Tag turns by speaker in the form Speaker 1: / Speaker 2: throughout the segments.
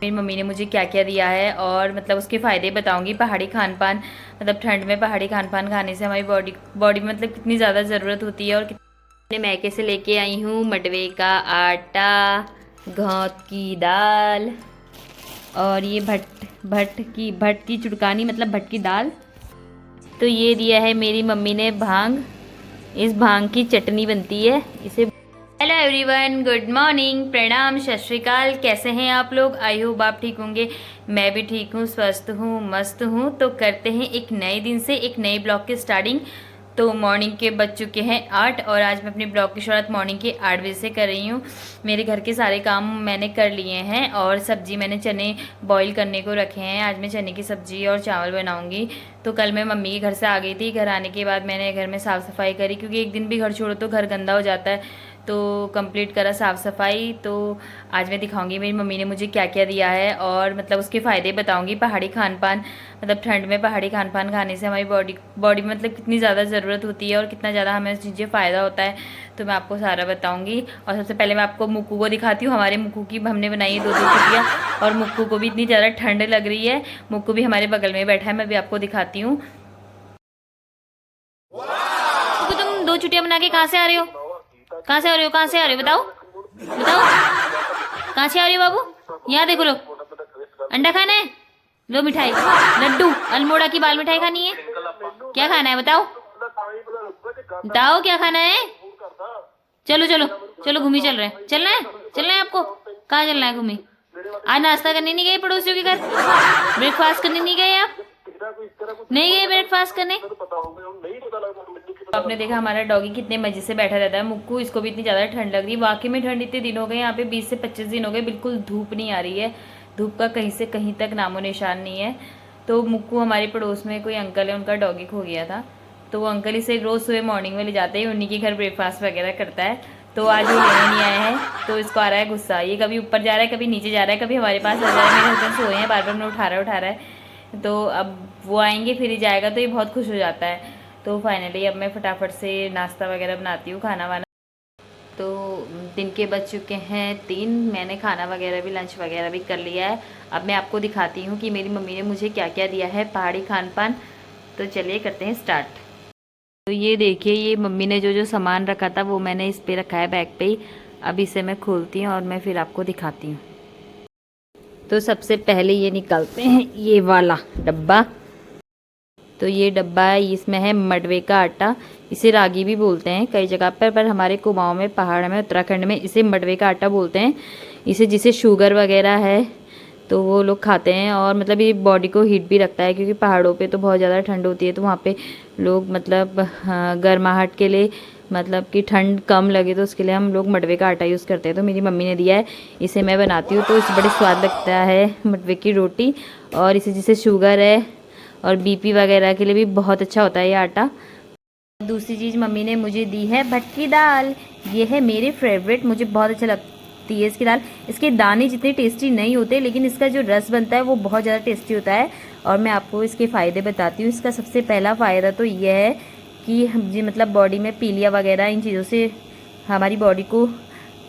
Speaker 1: मेरी मम्मी ने मुझे क्या क्या दिया है और मतलब उसके फ़ायदे बताऊंगी। पहाड़ी खान पान मतलब ठंड में पहाड़ी खान पान खाने से हमारी बॉडी में मतलब कितनी ज़्यादा ज़रूरत होती है। और कितने मैके से लेके आई हूँ मडवे का आटा, घौत की दाल और ये भट की चुड़कानी मतलब भट की दाल। तो ये दिया है मेरी मम्मी ने भांग। इस भांग की चटनी बनती है इसे। हेलो एवरीवन, गुड मॉर्निंग, प्रणाम, सत श्री अकाल। कैसे हैं आप लोग? आई होप आप ठीक होंगे। मैं भी ठीक हूँ, स्वस्थ हूँ, मस्त हूँ। तो करते हैं एक नए दिन से एक नए ब्लॉग की स्टार्टिंग। तो मॉर्निंग के बज चुके हैं 8 और आज मैं अपने ब्लॉग की शुरुआत मॉर्निंग के 8 बजे से कर रही हूँ। मेरे घर के सारे काम मैंने कर लिए हैं और सब्जी मैंने चने बॉईल करने को रखे हैं। आज मैं चने की सब्जी और चावल बनाऊँगी। तो कल मैं मम्मी के घर से आ गई थी। घर आने के बाद मैंने घर में साफ़ सफाई करी क्योंकि एक दिन भी घर छोड़ो तो घर गंदा हो जाता है। तो कंप्लीट करा साफ़ सफाई। तो आज मैं दिखाऊंगी मेरी मम्मी ने मुझे क्या क्या दिया है और मतलब उसके फ़ायदे बताऊंगी। पहाड़ी खान पान मतलब ठंड में पहाड़ी खान पान खाने से हमारी बॉडी में मतलब कितनी ज़्यादा ज़रूरत होती है और कितना ज़्यादा हमें चीज़ें फ़ायदा होता है। तो मैं आपको सारा बताऊंगी। और सबसे पहले मैं आपको मुक्कू को दिखाती हूँ। हमारे मुक्कू की हमने बनाई है 2-2 छुट्टियाँ और मुक्कू को भी इतनी ज़्यादा ठंड लग रही है। मुक्कू भी हमारे बगल में बैठा है, मैं भी आपको दिखाती हूँ। मुक्कू, तुम 2 छुट्टियाँ बना के कहाँ से आ रहे हो? कहाँ से आ रहे हो? कहाँ से आ रहे हो? बताओ बताओ, कहाँ से आ रही हो बाबू? यहाँ देखो, लो अंडा खाना है, लो मिठाई, लड्डू, अल्मोड़ा की बाल मिठाई खानी है। क्या खाना है बताओ? बताओ क्या खाना है? चलो चलो चलो, घूमी चल रहे हैं। चलना है? चलना है आपको? कहाँ चलना है घूमी? आज नाश्ता करने नहीं गए पड़ोसियों के घर? ब्रेकफास्ट करने नहीं गए आप? नहीं गए ब्रेकफास्ट करने? आपने देखा हमारा डॉगी कितने मजे से बैठा रहता है। मुक्कू, इसको भी इतनी ज़्यादा ठंड लग रही है। वाकई में ठंड इतने दिन हो गए, यहाँ पे 20 से 25 दिन हो गए, बिल्कुल धूप नहीं आ रही है। धूप का कहीं से कहीं तक नामो निशान नहीं है। तो मुक्कू, हमारे पड़ोस में कोई अंकल है, उनका डॉगी खो गया था। तो वो अंकल इसे रोज़ सुबह मॉर्निंग में ले जाते हैं, उन्हीं के घर ब्रेकफास्ट वगैरह करता है। तो आज वो लेने नहीं आया है तो इसको आ रहा है गुस्सा। ये कभी ऊपर जा रहा है, कभी नीचे जा रहा है, कभी हमारे पास आ जा रहा है। मेरे हस्बैंड सोए हैं, बार बार उन्हें उठा रहा है। तो अब वो आएंगे फिर ही जाएगा, तो ये बहुत खुश हो जाता है। तो फाइनली अब मैं फटाफट से नाश्ता वगैरह बनाती हूँ, खाना वाना। तो दिन के बज चुके हैं 3। मैंने खाना वगैरह भी, लंच वगैरह भी कर लिया है। अब मैं आपको दिखाती हूँ कि मेरी मम्मी ने मुझे क्या क्या दिया है पहाड़ी खान पान। तो चलिए करते हैं स्टार्ट। तो ये देखिए, ये मम्मी ने जो जो सामान रखा था वो मैंने इस पे रखा है, बैग पे ही। अब इसे मैं खोलती हूँ और मैं फिर आपको दिखाती हूँ। तो सबसे पहले ये निकालते हैं ये वाला डब्बा। तो ये डब्बा है, इसमें है मडवे का आटा। इसे रागी भी बोलते हैं कई जगह पर हमारे कुमाऊं में, पहाड़ में, उत्तराखंड में इसे मडवे का आटा बोलते हैं। इसे जिसे शुगर वगैरह है तो वो लोग खाते हैं और मतलब ये बॉडी को हीट भी रखता है क्योंकि पहाड़ों पे तो बहुत ज़्यादा ठंड होती है। तो वहाँ पे लोग मतलब गर्माहट के लिए, मतलब कि ठंड कम लगे तो उसके लिए हम लोग मडवे का आटा यूज़ करते हैं। तो मेरी मम्मी ने दिया है, इसे मैं बनाती हूँ तो इसे बड़े स्वाद लगता है मडवे की रोटी। और इसे जिसे शुगर है और बीपी वगैरह के लिए भी बहुत अच्छा होता है ये आटा। दूसरी चीज़ मम्मी ने मुझे दी है भटकी दाल। ये है मेरे फेवरेट, मुझे बहुत अच्छा लगती है इसकी दाल। इसके दाने जितने टेस्टी नहीं होते लेकिन इसका जो रस बनता है वो बहुत ज़्यादा टेस्टी होता है। और मैं आपको इसके फ़ायदे बताती हूँ। इसका सबसे पहला फ़ायदा तो ये है कि जी मतलब बॉडी में पीलिया वगैरह इन चीज़ों से हमारी बॉडी को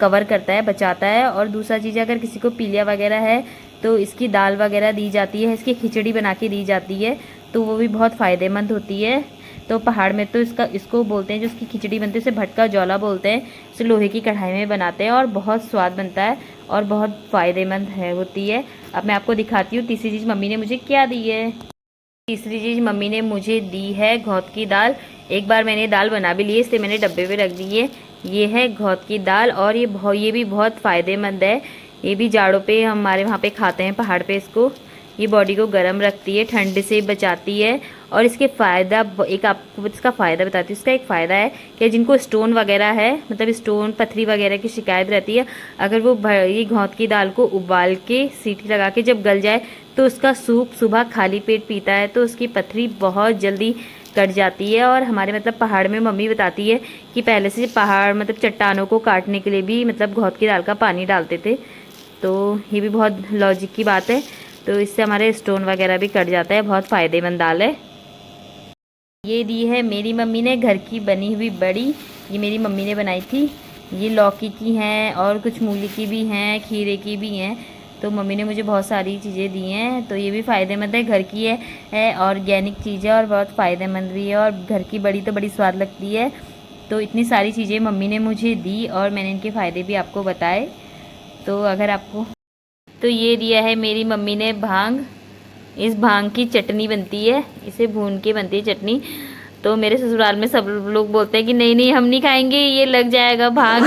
Speaker 1: कवर करता है, बचाता है। और दूसरा चीज़, अगर किसी को पीलिया वगैरह है तो इसकी दाल वगैरह दी जाती है, इसकी खिचड़ी बना के दी जाती है, तो वो भी बहुत फ़ायदेमंद होती है। तो पहाड़ में तो इसको बोलते हैं, जो इसकी खिचड़ी बनती है उसे भटका जौला बोलते हैं। इसे लोहे की कढ़ाई में बनाते हैं और बहुत स्वाद बनता है और बहुत फ़ायदेमंद होती है। अब मैं आपको दिखाती हूँ तीसरी चीज़ मम्मी ने मुझे क्या दी है। तीसरी चीज़ मम्मी ने मुझे दी है घौत की दाल। एक बार मैंने दाल बना भी ली है, इसलिए मैंने डब्बे में रख दी है। ये है घौत की दाल और ये भी बहुत फ़ायदेमंद है। ये भी जाड़ों पे हमारे वहाँ पे खाते हैं पहाड़ पे इसको। ये बॉडी को गर्म रखती है, ठंड से बचाती है। और इसके फ़ायदा, एक आपको इसका फ़ायदा बताती हूँ। इसका एक फ़ायदा है कि जिनको स्टोन वगैरह है, मतलब स्टोन पथरी वगैरह की शिकायत रहती है, अगर वो ये घौत की दाल को उबाल के सीटी लगा के जब गल जाए तो उसका सूप सुबह खाली पेट पीता है तो उसकी पथरी बहुत जल्दी कट जाती है। और हमारे मतलब पहाड़ में मम्मी बताती है कि पहले से पहाड़ मतलब चट्टानों को काटने के लिए भी मतलब घौत की दाल का पानी डालते थे। तो ये भी बहुत लॉजिक की बात है। तो इससे हमारे स्टोन वगैरह भी कट जाता है, बहुत फ़ायदेमंद दाल है। ये दी है मेरी मम्मी ने घर की बनी हुई बड़ी। ये मेरी मम्मी ने बनाई थी। ये लौकी की हैं और कुछ मूली की भी हैं, खीरे की भी हैं। तो मम्मी ने मुझे बहुत सारी चीज़ें दी हैं, तो ये भी फ़ायदेमंद है, घर की है ऑर्गेनिक चीज़ है और बहुत फ़ायदेमंद भी है, और घर की बड़ी तो बड़ी स्वाद लगती है। तो इतनी सारी चीज़ें मम्मी ने मुझे दी और मैंने इनके फ़ायदे भी आपको बताए। तो अगर आपको, तो ये दिया है मेरी मम्मी ने भांग। इस भांग की चटनी बनती है, इसे भून के बनती है चटनी। तो मेरे ससुराल में सब लोग बोलते हैं कि नहीं नहीं हम नहीं खाएंगे, ये लग जाएगा भांग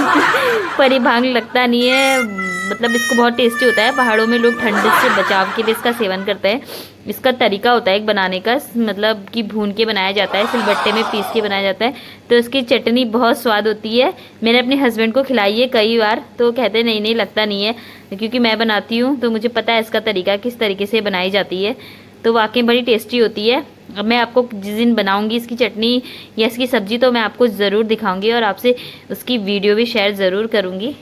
Speaker 1: पर ये भांग लगता नहीं है, मतलब इसको बहुत टेस्टी होता है। पहाड़ों में लोग ठंड से बचाव के लिए इसका सेवन करते हैं। इसका तरीका होता है एक बनाने का, मतलब कि भून के बनाया जाता है, सिलबट्टे में पीस के बनाया जाता है। तो इसकी चटनी बहुत स्वाद होती है। मैंने अपने हस्बैंड को खिलाई है कई बार, तो कहते नहीं नहीं लगता नहीं है, क्योंकि मैं बनाती हूँ तो मुझे पता है इसका तरीका किस तरीके से बनाई जाती है। तो वाकई बड़ी टेस्टी होती है। अब मैं आपको जिस दिन बनाऊंगी इसकी चटनी या इसकी सब्ज़ी तो मैं आपको ज़रूर दिखाऊंगी और आपसे उसकी वीडियो भी शेयर ज़रूर करूंगी।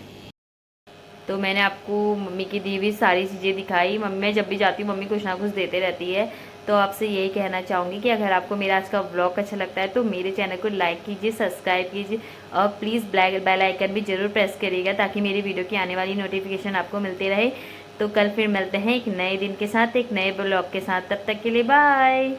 Speaker 1: तो मैंने आपको मम्मी की दी हुई सारी चीज़ें दिखाई। मम्मी जब भी जाती हूँ मम्मी कुछ ना कुछ देते रहती है। तो आपसे यही कहना चाहूँगी कि अगर आपको मेरा आज का व्लॉग अच्छा लगता है तो मेरे चैनल को लाइक कीजिए, सब्सक्राइब कीजिए और प्लीज़ बेल आइकन भी ज़रूर प्रेस करिएगा, ताकि मेरी वीडियो की आने वाली नोटिफिकेशन आपको मिलती रहे। तो कल फिर मिलते हैं एक नए दिन के साथ, एक नए ब्लॉग के साथ। तब तक के लिए बाय।